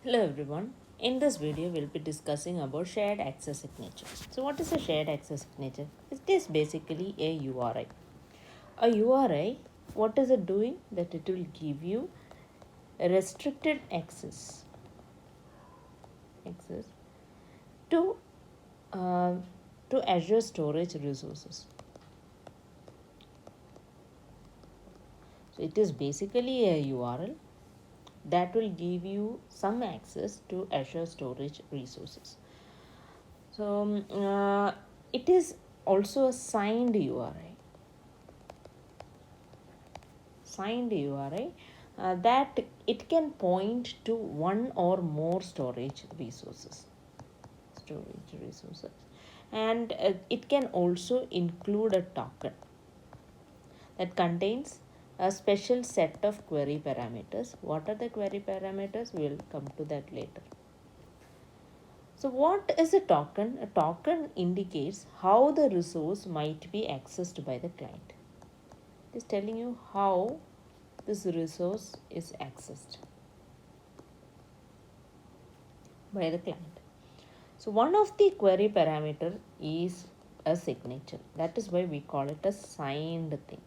Hello everyone. In this video, we'll be discussing about shared access signature. So what is a shared access signature? It is basically a URI. A URI, what is it doing? That it will give you a restricted access to uh, to Azure storage resources. So it is basically a URL that will give you some access to Azure storage resources. So it is also a signed URI. Signed URI that it can point to one or more storage resources. And it can also include a token that contains a special set of query parameters. What are the query parameters? We'll come to that later. So what is a token? A token indicates how the resource might be accessed by the client. It is telling you how this resource is accessed by the client. So one of the query parameter is a signature. That is why we call it a signed thing.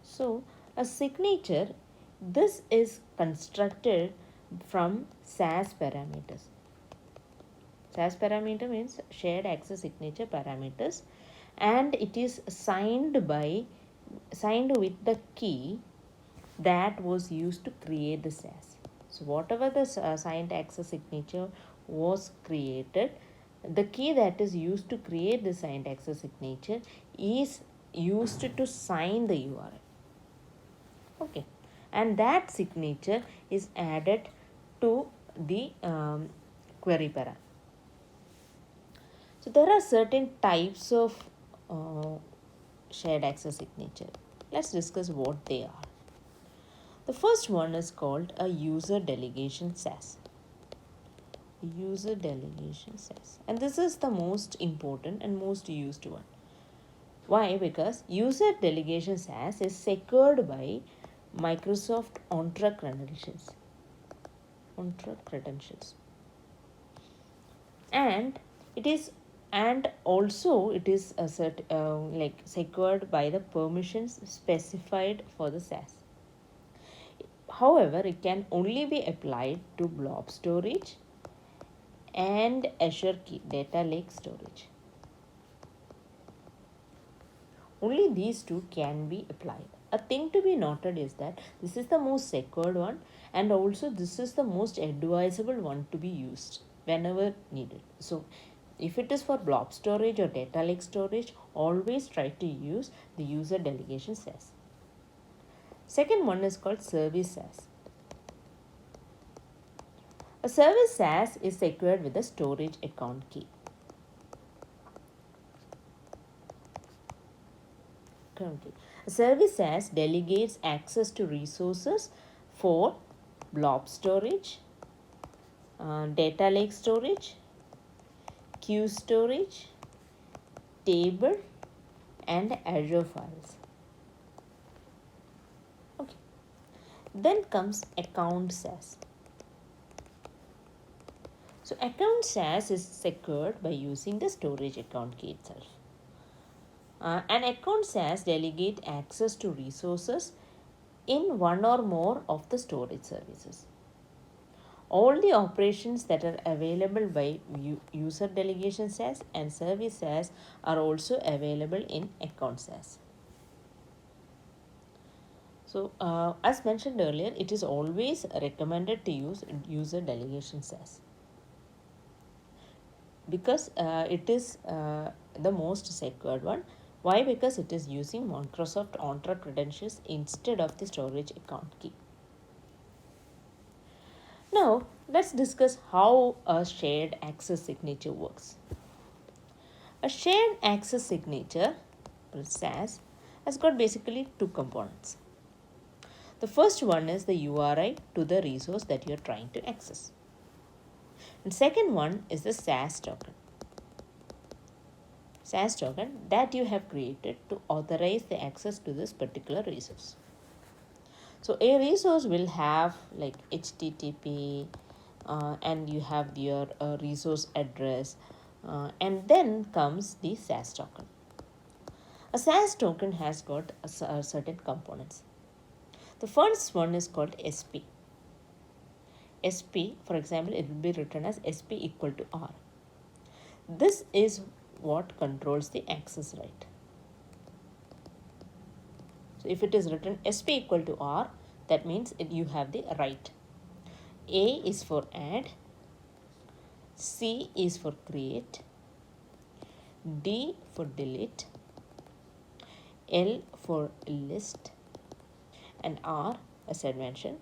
So a signature, this is constructed from SAS parameters. SAS parameter means shared access signature parameters, and it is signed with the key that was used to create the SAS. So whatever the signed access signature was created, the key that is used to create the signed access signature is used to sign the URL. Okay, and that signature is added to the query parameter. So there are certain types of shared access signature. Let's discuss what they are. The first one is called a user delegation SAS. User delegation SAS. And this is the most important and most used one. Why? Because user delegation SAS is secured by Microsoft Entra credentials. And also it is secured by the permissions specified for the SAS. However, it can only be applied to blob storage and Azure data lake storage. Only these two can be applied. A thing to be noted is that this is the most secured one, and also this is the most advisable one to be used whenever needed. So if it is for blob storage or data lake storage, always try to use the user delegation SAS. Second one is called service SAS. A service SAS is secured with a storage account key. A service SAS delegates access to resources for blob storage, data lake storage, queue storage, table, and Azure files. Okay. Then comes account SAS. So account SAS is secured by using the storage account key itself. An account SAS delegates access to resources in one or more of the storage services. All the operations that are available by user delegation SAS and service SAS are also available in account SAS. So as mentioned earlier, it is always recommended to use user delegation SAS because it is the most secured one. Why? Because it is using Microsoft Entra credentials instead of the storage account key. Now, let's discuss how a shared access signature works. A shared access signature, or SAS, has got basically two components. The first one is the URI to the resource that you are trying to access. And second one is the SAS token. SAS token that you have created to authorize the access to this particular resource. So a resource will have like HTTP, and you have your resource address, and then comes the SAS token. A SAS token has got certain components. The first one is called SP. SP, for example, it will be written as SP equal to R. This is what controls the access right. So if it is written SP equal to R, that means you have the right. A is for add, C is for create, D for delete, L for list, and R, as I mentioned,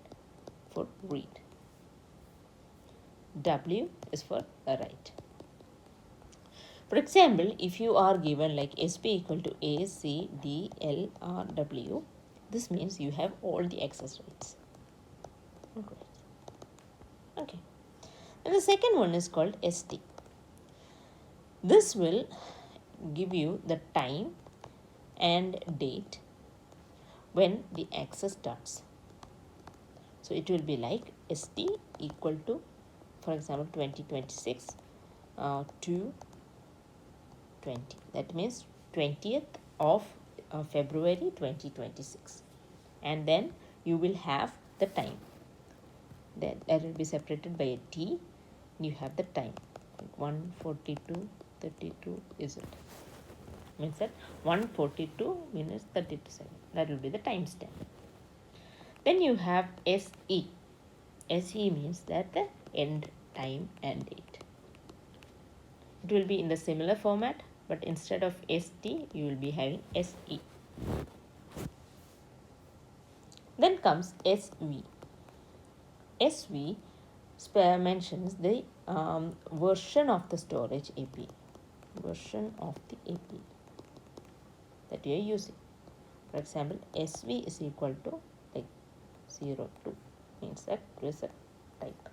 for read. W is for write. For example, if you are given like SP equal to A, C, D, L, R, W, this means you have all the access rights. Okay. And the second one is called ST. This will give you the time and date when the access starts. So it will be like ST equal to, for example, 2026 to 20. That means 20th of February 2026. And then you will have the time. That will be separated by a T. You have the time. Like 1:42:32 is it? Means that 1:42 minutes 32 seconds. That will be the timestamp. Then you have SE. SE means that the end time and date. It will be in the similar format, but instead of ST, you will be having SE. Then comes SV. SV mentions the version of the storage API. Version of the API that you are using. For example, SV is equal to like 02, means that it is a type.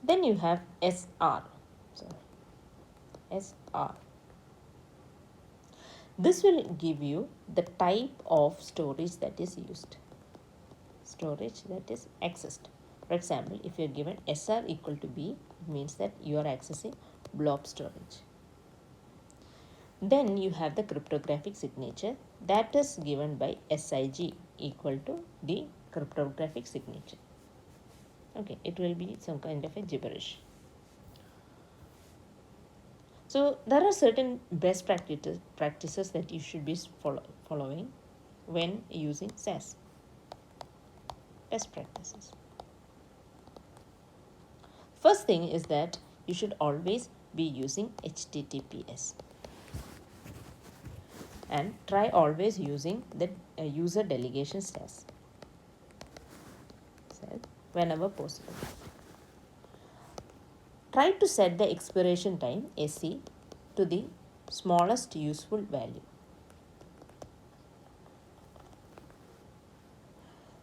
Then you have SR. SR. This will give you the type of storage that is used. Storage that is accessed. For example, if you are given SR equal to B, it means that you are accessing blob storage. Then you have the cryptographic signature that is given by SIG equal to the cryptographic signature. Okay, it will be some kind of a gibberish. So there are certain best practices that you should be following when using SAS. Best practices. First thing is that you should always be using HTTPS. And try always using the user delegation SAS whenever possible. Try to set the expiration time SE to the smallest useful value.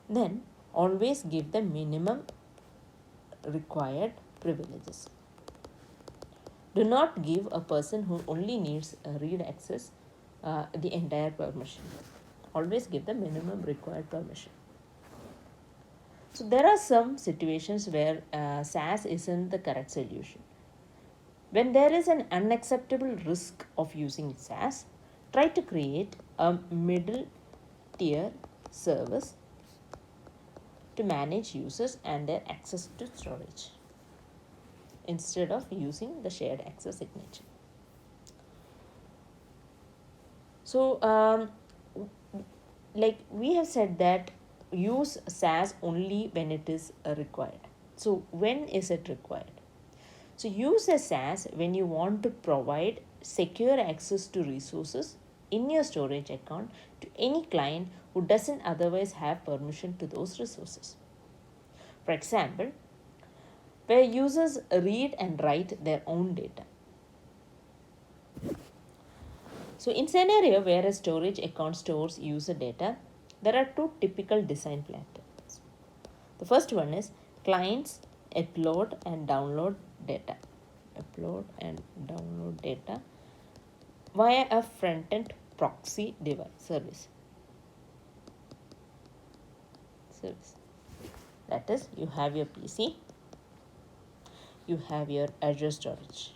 Then always give the minimum required privileges. Do not give a person who only needs a read access the entire permission. Always give the minimum required permission. So there are some situations where SAS isn't the correct solution. When there is an unacceptable risk of using SAS, try to create a middle tier service to manage users and their access to storage instead of using the shared access signature. So, like we have said that use SAS only when it is required. So, when is it required? So, use a SAS when you want to provide secure access to resources in your storage account to any client who doesn't otherwise have permission to those resources. For example, where users read and write their own data. So in scenario where a storage account stores user data, there are two typical design patterns. The first one is clients upload and download data. Upload and download data via a front-end proxy device service. That is, you have your PC you have your Azure storage.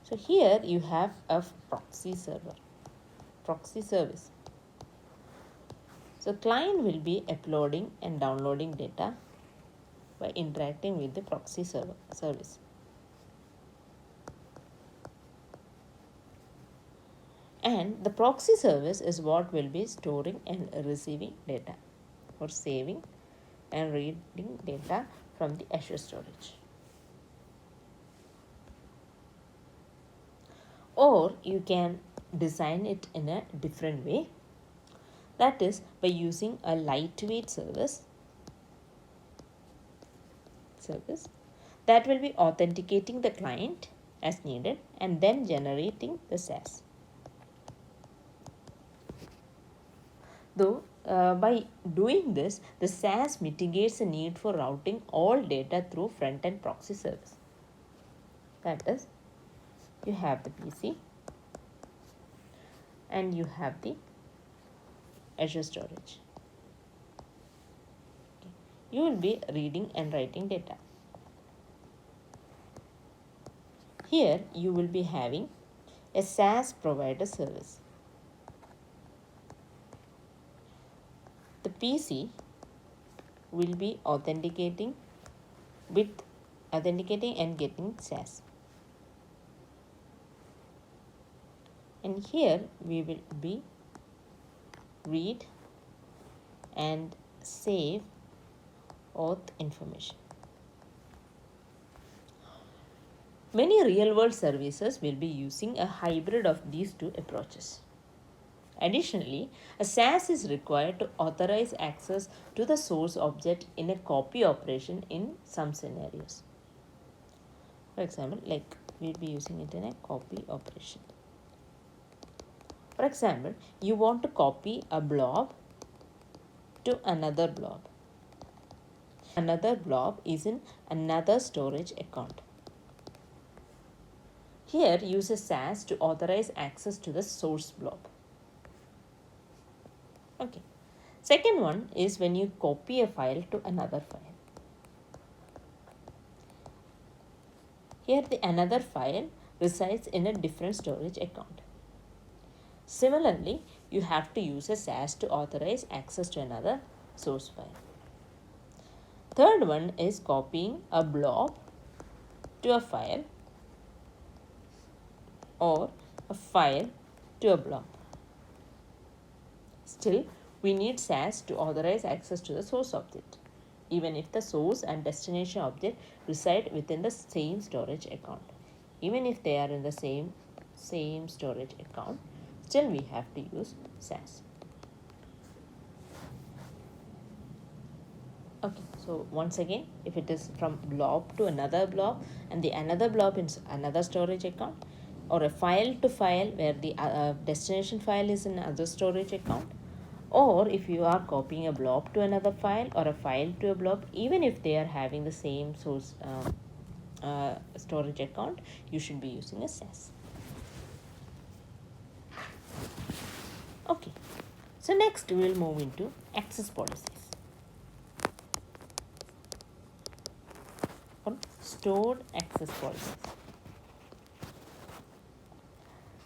So here you have a proxy service. So client will be uploading and downloading data by interacting with the proxy service. And the proxy service is what will be storing and receiving data, or saving and reading data from the Azure storage. Or you can design it in a different way, that is by using a lightweight service that will be authenticating the client as needed and then generating the SAS. Though by doing this, the SAS mitigates the need for routing all data through front-end proxy service. That is, you have the PC and you have the Azure storage. Okay. You will be reading and writing data. Here you will be having a SAS provider service. The PC will be authenticating and getting SAS. And here we will be read and save auth information. Many real-world services will be using a hybrid of these two approaches. Additionally, a SAS is required to authorize access to the source object in a copy operation in some scenarios. For example, like we'll be using it in a copy operation. For example, you want to copy a blob to another blob. Another blob is in another storage account. Here, use a SAS to authorize access to the source blob. Okay. Second one is when you copy a file to another file. Here, the another file resides in a different storage account. Similarly, you have to use a SAS to authorize access to another source file. Third one is copying a blob to a file or a file to a blob. Still, we need SAS to authorize access to the source object, even if the source and destination object reside within the same storage account. Even if they are in the same storage account, still we have to use SAS. Okay, so once again, if it is from blob to another blob and the another blob is another storage account, or a file to file where the destination file is in other storage account, or if you are copying a blob to another file or a file to a blob, even if they are having the same source storage account, you should be using a SAS. Okay, so next we will move into access policies or stored access policies.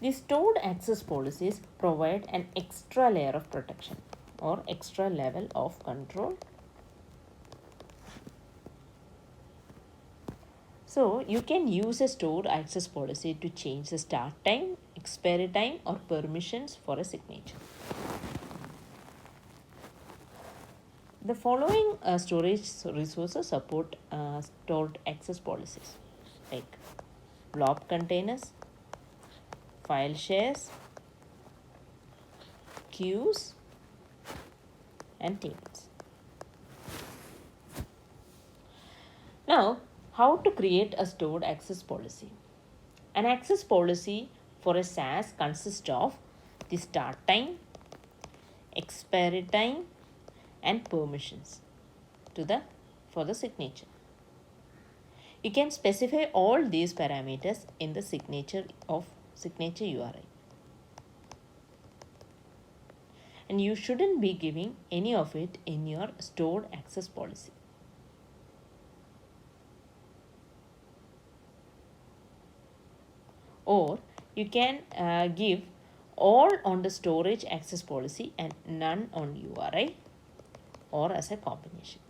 The stored access policies provide an extra layer of protection or extra level of control. So you can use a stored access policy to change the start time, expiry time, or permissions for a signature. The following storage resources support stored access policies, like blob containers, file shares, queues, and tables. Now, how to create a stored access policy? An access policy for a SAS consists of the start time, expiry time, and permissions for the signature. You can specify all these parameters in the signature URI. And you shouldn't be giving any of it in your stored access policy. or you can give all on the storage access policy and none on URI, or as a combination.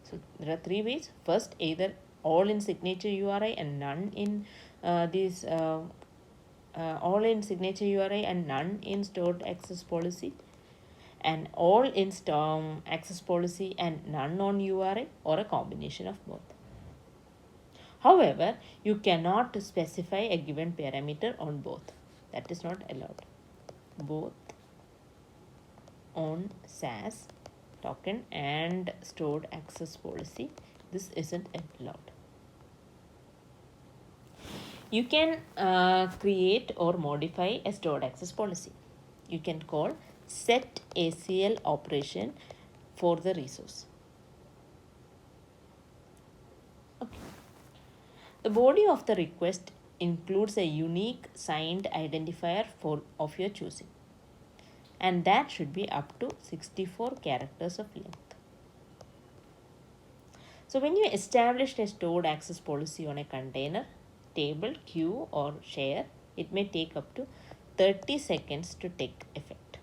So there are three ways. First, either all in signature URI and none in all in signature URI and none in stored access policy, and all in access policy and none on URI, or a combination of both. However, you cannot specify a given parameter on both. That is not allowed. Both on SAS token and stored access policy, this isn't allowed. You can create or modify a stored access policy. You can call set ACL operation for the resource. Okay. The body of the request includes a unique signed identifier of your choosing, and that should be up to 64 characters of length. So when you establish a stored access policy on a container, table, queue, or share, it may take up to 30 seconds to take effect.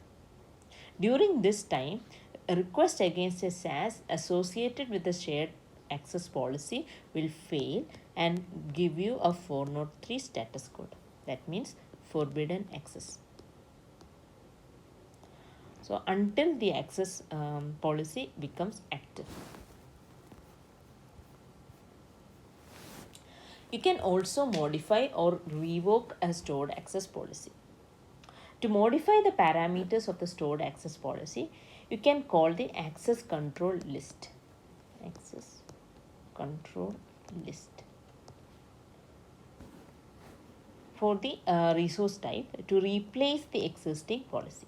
During this time, a request against a SAS associated with the shared access policy will fail and give you a 403 status code. That means forbidden access. So until the access policy becomes active. You can also modify or revoke a stored access policy. To modify the parameters of the stored access policy, you can call the access control list. Access control list for the resource type to replace the existing policy.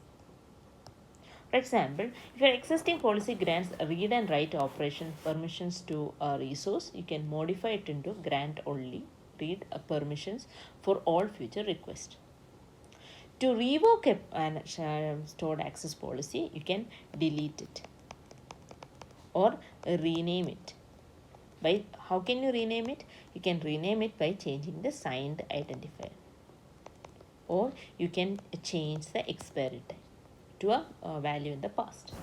For example, if your existing policy grants read and write operation permissions to a resource, you can modify it into grant only read permissions for all future requests. To revoke a stored access policy, you can delete it or rename it. How can you rename it? You can rename it by changing the signed identifier, or you can change the expiry time to a value in the past.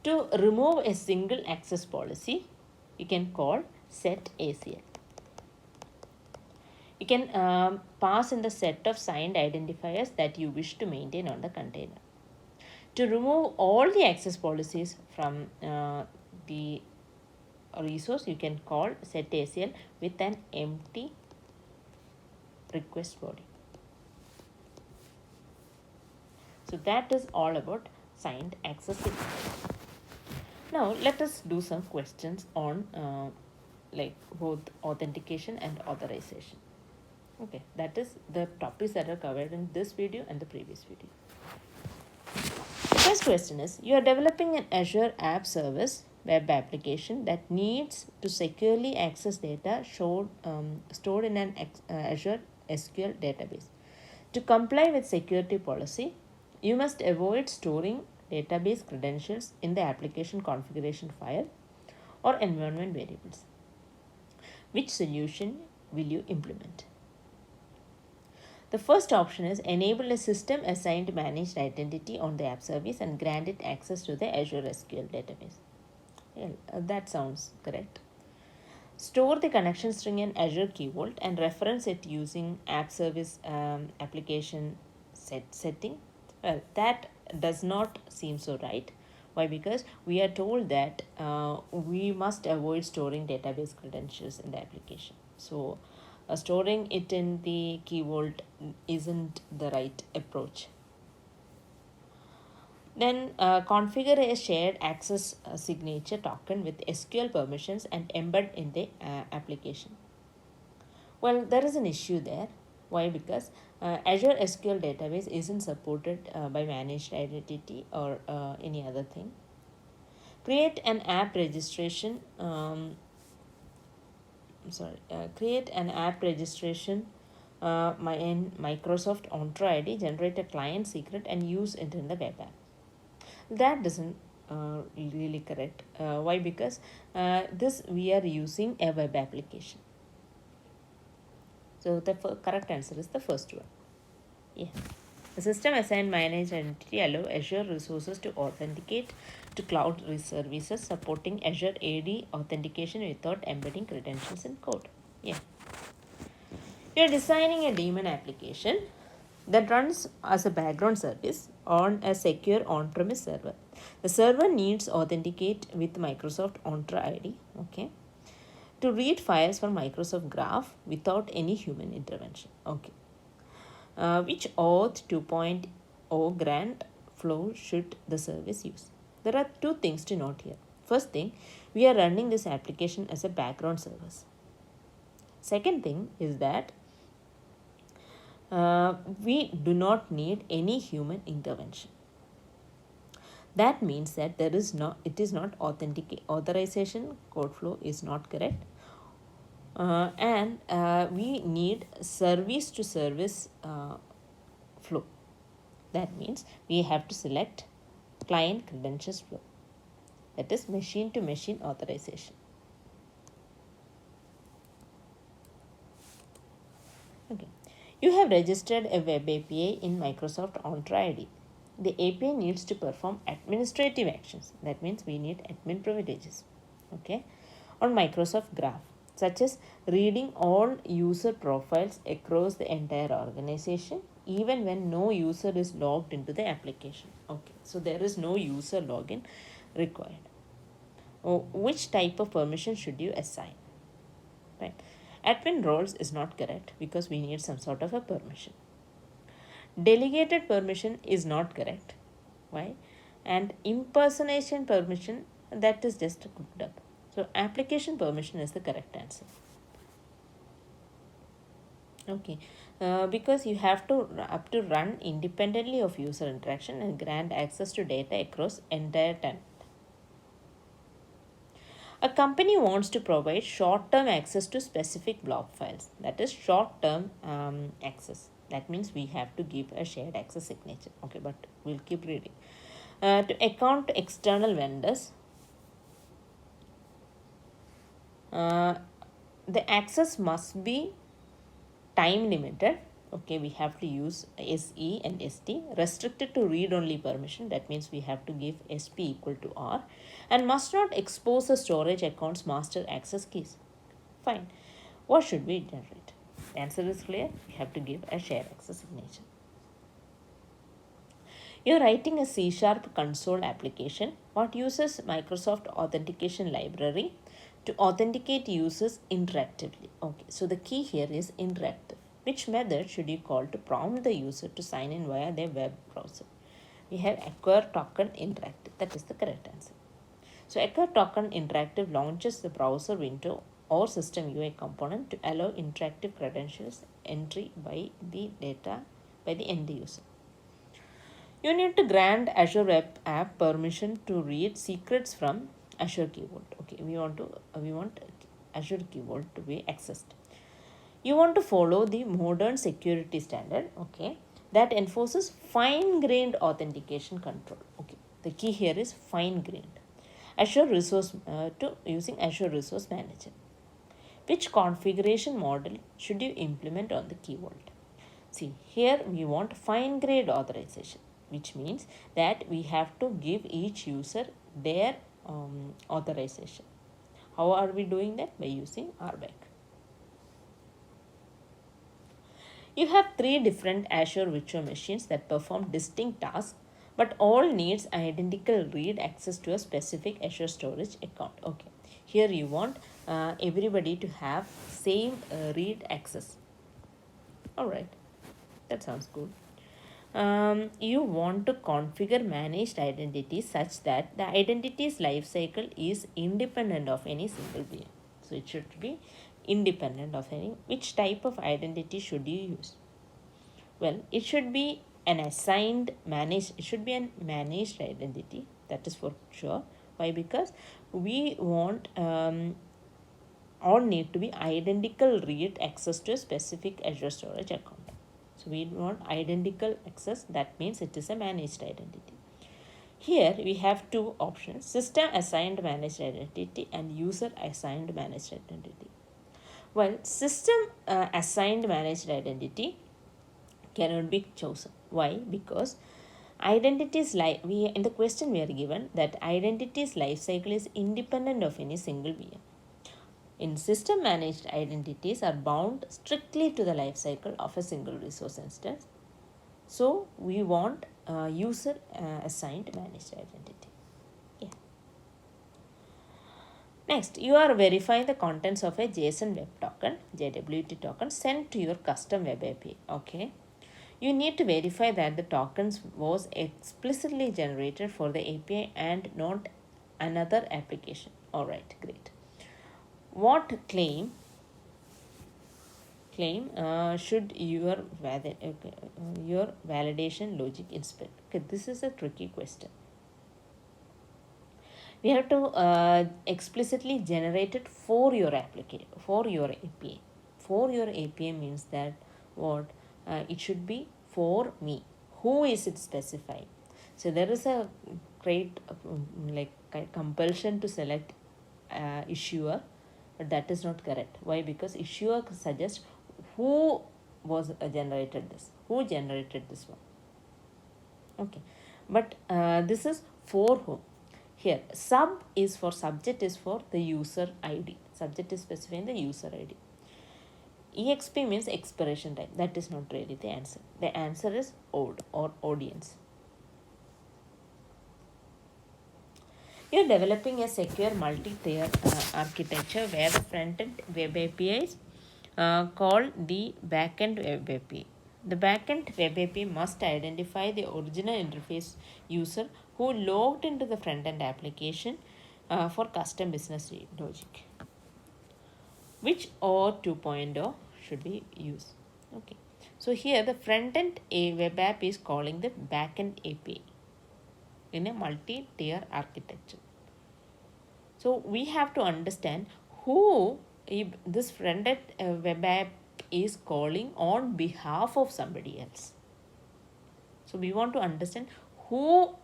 To remove a single access policy, you can call set ACL. You can pass in the set of signed identifiers that you wish to maintain on the container. To remove all the access policies from the resource, you can call set ACL with an empty request body. So that is all about signed access signatures. Now let us do some questions on both authentication and authorization. Okay, that is the topics that are covered in this video and the previous video. First question is, you are developing an Azure App Service web application that needs to securely access data stored in an Azure SQL database. To comply with security policy, you must avoid storing database credentials in the application configuration file or environment variables. Which solution will you implement? The first option is enable a system assigned managed identity on the app service and grant it access to the Azure SQL database. Yeah, that sounds correct. Store the connection string in Azure Key Vault and reference it using app service application setting. Well, that does not seem so right. Why? Because we are told that we must avoid storing database credentials in the application. So storing it in the Key Vault isn't the right approach. Then configure a shared access signature token with SQL permissions and embed in the application. Well, there is an issue there. Why? Because Azure SQL database isn't supported by managed identity or any other thing. Create an app registration. Create an app registration in Microsoft Entra ID, generate a client secret and use it in the web app. That doesn't really correct. Why? Because this we are using a web application. So the correct answer is the first one. Yeah. The system assigned managed entity allow Azure resources to authenticate to cloud services supporting Azure AD authentication without embedding credentials in code. Yeah. You are designing a daemon application that runs as a background service on a secure on-premise server. The server needs authenticate with Microsoft Entra ID, okay, to read files from Microsoft Graph without any human intervention. Okay. Which auth 2.0 grant flow should the service use? There are two things to note here. First thing, we are running this application as a background service. Second thing is that we do not need any human intervention. That means that it is not authentic authorization code flow is not correct, and we need service to service flow. That means we have to select client credentials flow, that is machine to machine authorization. Okay, you have registered a web API in Microsoft Entra ID. The API needs to perform administrative actions. That means we need admin privileges. Okay, on Microsoft Graph, such as reading all user profiles across the entire organization, even when no user is logged into the application. Okay, so there is no user login required. Which type of permission should you assign? Right. Admin roles is not correct because we need some sort of a permission. Delegated permission is not correct. Why? And impersonation permission, that is just cooked up. So application permission is the correct answer. Okay, because you have to run independently of user interaction and grant access to data across entire tenant. A company wants to provide short-term access to specific block files. That is short-term access. That means we have to give a shared access signature. Okay, but we'll keep reading. To account external vendors, the access must be time limited. Okay, we have to use SE and ST. Restricted to read-only permission. That means we have to give SP equal to R. And must not expose the storage account's master access keys. Fine. What should we generate? The answer is clear. We have to give a shared access signature. You're writing a C# console application what uses Microsoft Authentication Library to authenticate users interactively. Okay, so the key here is interactive. Which method should you call to prompt the user to sign in via their web browser? We have acquire token interactive. That is the correct answer. So acquire token interactive launches the browser window or system UI component to allow interactive credentials entry by the end user. You need to grant Azure Web App permission to read secrets from Azure Key Vault. Okay, we want Azure Key Vault to be accessed. You want to follow the modern security standard, okay, that enforces fine-grained authentication control. Okay, the key here is fine-grained. Using Azure Resource Manager. Which configuration model should you implement on the Key Vault? See, here we want fine-grained authorization, which means that we have to give each user their authorization. How are we doing that? By using RBAC. You have 3 different Azure virtual machines that perform distinct tasks but all needs identical read access to a specific Azure storage account. Okay, here you want everybody to have same read access. Alright, that sounds good. You want to configure managed identities such that the identity's lifecycle is independent of any single VM. So it should be independent of any. Which type of identity should you use? Well, it should be an assigned managed. It should be a managed identity. That is for sure. Why? Because we want all need to be identical read access to a specific Azure storage account. So we want identical access. That means it is a managed identity. Here we have 2 options: system assigned managed identity and user assigned managed identity. While system assigned managed identity cannot be chosen. Why? Because identities we in the question we are given that identities life cycle is independent of any single VM. In system managed identities are bound strictly to the life cycle of a single resource instance. So we want user assigned managed identity. Yeah. Next, you are verifying the contents of a JSON web token, JWT token, sent to your custom web API. Okay. You need to verify that the tokens was explicitly generated for the API and not another application. Alright, great. What claim should your validation logic inspect? Okay, this is a tricky question. We have to explicitly generate it for your application, for your API. For your API means that what it should be for me. Who is it specifying? So there is a great compulsion to select issuer, but that is not correct. Why? Because issuer suggests who was generated this, who generated this one. Okay, but this is for whom. Here sub is for subject is for the user ID. Subject is specifying the user ID. EXP means expiration time. That is not really the answer. The answer is OD or audience. You are developing a secure multi-tier architecture where the front-end web APIs call the backend web API. The backend web API must identify the original interface user who logged into the front-end application for custom business logic. Which OR 2.0 should be used? Okay. So here the front-end web app is calling the backend API in a multi-tier architecture. So we have to understand who this front-end web app is calling on behalf of somebody else. So we want to understand who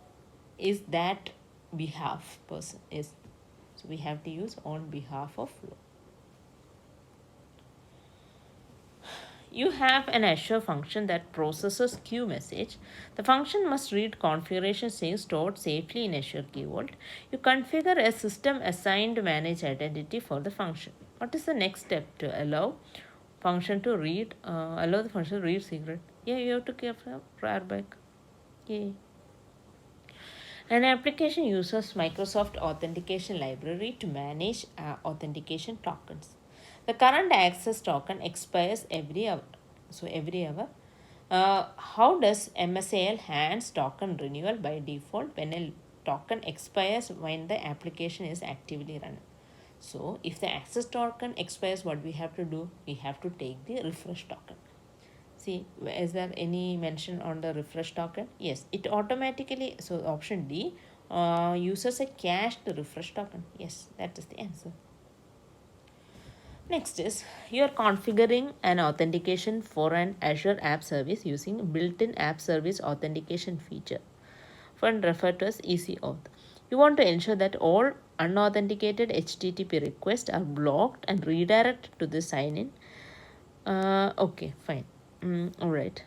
is that behalf person is. So we have to use on behalf of flow. You have an Azure function that processes queue message. The function must read configuration strings stored safely in Azure Key Vault. You configure a system assigned managed identity for the function. What is the next step to allow function to read? Allow the function to read secret. Yeah, you have to give prior back. Yay. An application uses Microsoft Authentication Library to manage authentication tokens. The current access token expires every hour. So every hour. How does MSAL hands token renewal by default when a token expires when the application is actively run? So if the access token expires, what we have to do? We have to take the refresh token. See, is there any mention on the refresh token? Yes, it automatically, so option D, uses a cached refresh token. Yes, that is the answer. Next is, you are configuring an authentication for an Azure App Service using built-in App Service authentication feature, often referred to as EC Auth. You want to ensure that all unauthenticated HTTP requests are blocked and redirected to the sign-in. Okay, fine. Alright.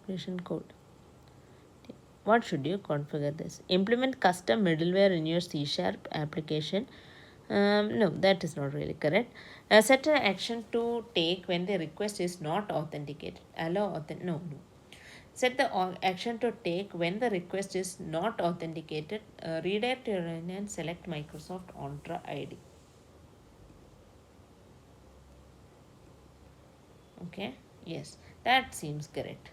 Creation code. What should you configure this? Implement custom middleware in your C# application. No, that is not really correct. Set an action to take when the request is not authenticated. Allow no. Set the action to take when the request is not authenticated. Redirect your and select Microsoft Entra ID. Okay. Yes, that seems correct.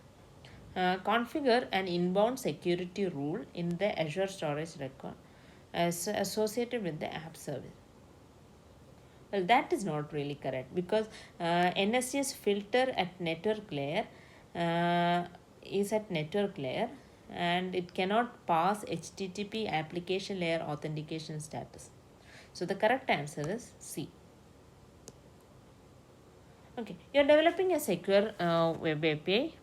Configure an inbound security rule in the Azure storage record as associated with the app service. Well, that is not really correct because NSG's filter at network layer is at network layer and it cannot pass HTTP application layer authentication status. So the correct answer is C. Okay, you are developing a secure web API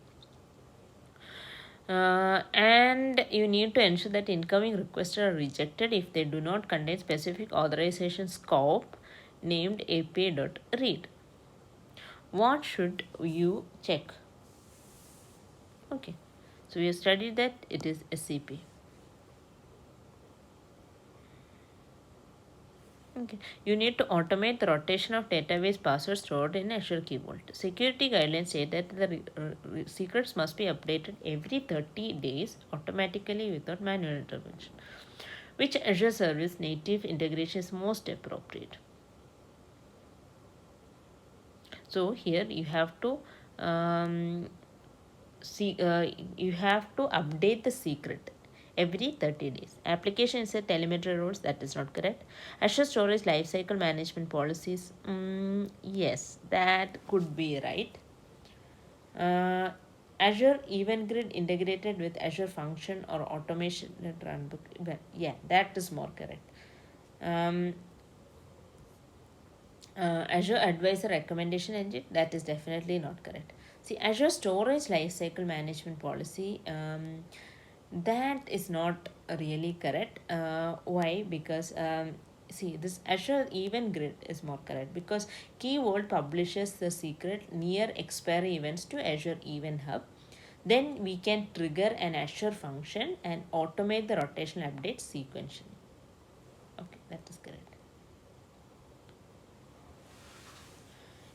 and you need to ensure that incoming requests are rejected if they do not contain specific authorization scope named API.read. What should you check? Okay, so we have studied that it is SCP. Okay. You need to automate the rotation of database passwords stored in Azure Key Vault. Security guidelines say that the secrets must be updated every 30 days automatically without manual intervention, which Azure Service native integration is most appropriate. So here you have to see you have to update the secret every 30 days. Application insert telemetry rules, that is not correct. Azure storage lifecycle management policies, yes, that could be right. Azure Event Grid integrated with Azure Function or Automation Runbook, yeah, that is more correct. um, Azure Advisor Recommendation Engine, that is definitely not correct. See, Azure Storage Lifecycle Management Policy, that is not really correct. Why? Because see, this Azure Event Grid is more correct because Key Vault publishes the secret near expiry events to Azure Event Hub. Then we can trigger an Azure function and automate the rotational updates sequentially. Okay, that is correct.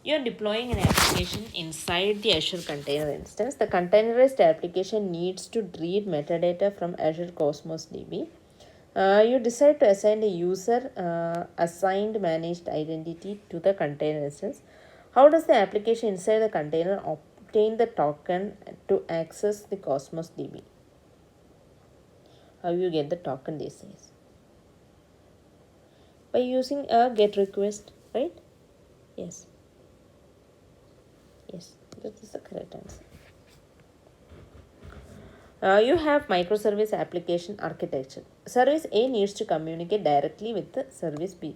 You're deploying an application inside the Azure container instance. The containerized application needs to read metadata from Azure Cosmos DB. You decide to assign a user assigned managed identity to the container instance. How does the application inside the container obtain the token to access the Cosmos DB? How you get the token these days? By using a GET request, right? Yes. Yes, that is the correct answer. You have microservice application architecture. Service A needs to communicate directly with the service B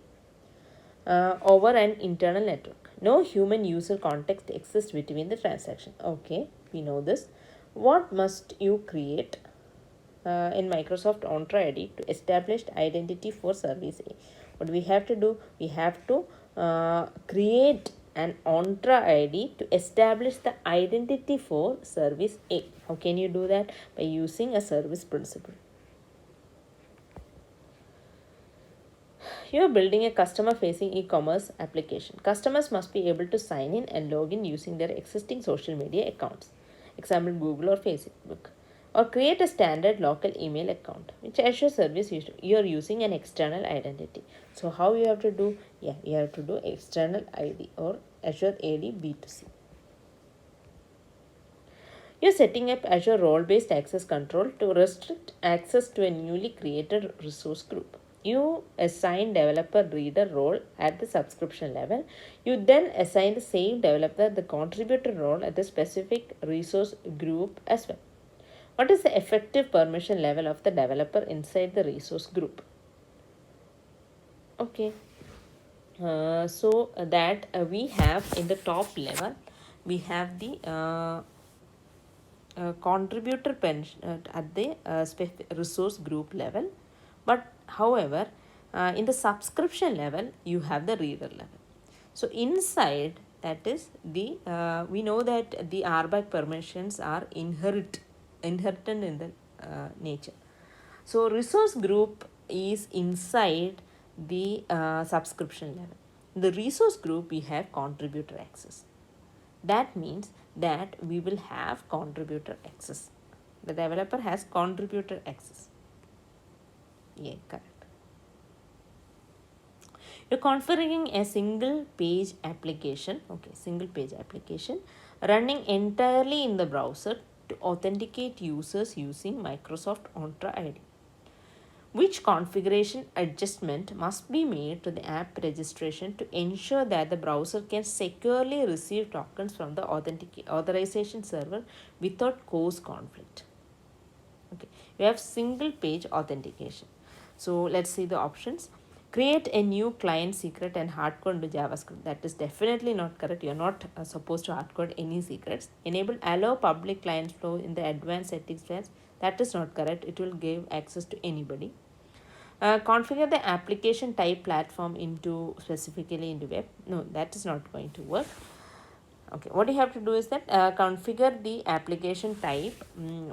over an internal network. No human user context exists between the transaction. Okay, we know this. What must you create in Microsoft Entra ID to establish identity for service A? What we have to do? We have to create an Entra ID to establish the identity for service A. How can you do that? By using a service principal. You are building a customer facing e-commerce application. Customers must be able to sign in and log in using their existing social media accounts, example Google or Facebook, or create a standard local email account, which Azure service you are using an external identity. So how you have to do? Yeah, you have to do external ID or Azure AD B2C. You're setting up Azure role-based access control to restrict access to a newly created resource group. You assign developer reader role at the subscription level. You then assign the same developer the contributor role at the specific resource group as well. What is the effective permission level of the developer inside the resource group? Okay, so that we have in the top level, we have the contributor pension at the resource group level, but however in the subscription level you have the reader level. So inside that is the we know that the RBAC permissions are inherent in the nature. So resource group is inside the subscription level. In the resource group we have contributor access. That means that we will have contributor access. The developer has contributor access. Yeah, correct. You're configuring a single page application, okay, single page application running entirely in the browser to authenticate users using Microsoft Entra ID. Which configuration adjustment must be made to the app registration to ensure that the browser can securely receive tokens from the authorization server without cause conflict? Okay, we have single page authentication. So let's see the options. Create a new client secret and hardcode into JavaScript. That is definitely not correct. You're not supposed to hardcode any secrets. Enable allow public client flow in the advanced settings. That is not correct. It will give access to anybody. Configure the application type platform into specifically into web. No, that is not going to work. Okay, what you have to do is that configure the application type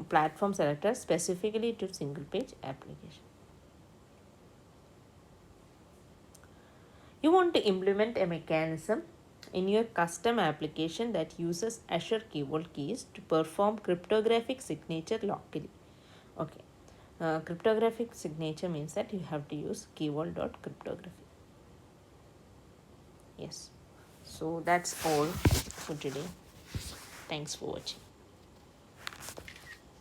platform selector specifically to single page application. You want to implement a mechanism in your custom application that uses Azure Key Vault keys to perform cryptographic signature locally. Okay, cryptographic signature means that you have to use Key Vault.cryptography. Yes, so that's all for today. Thanks for watching.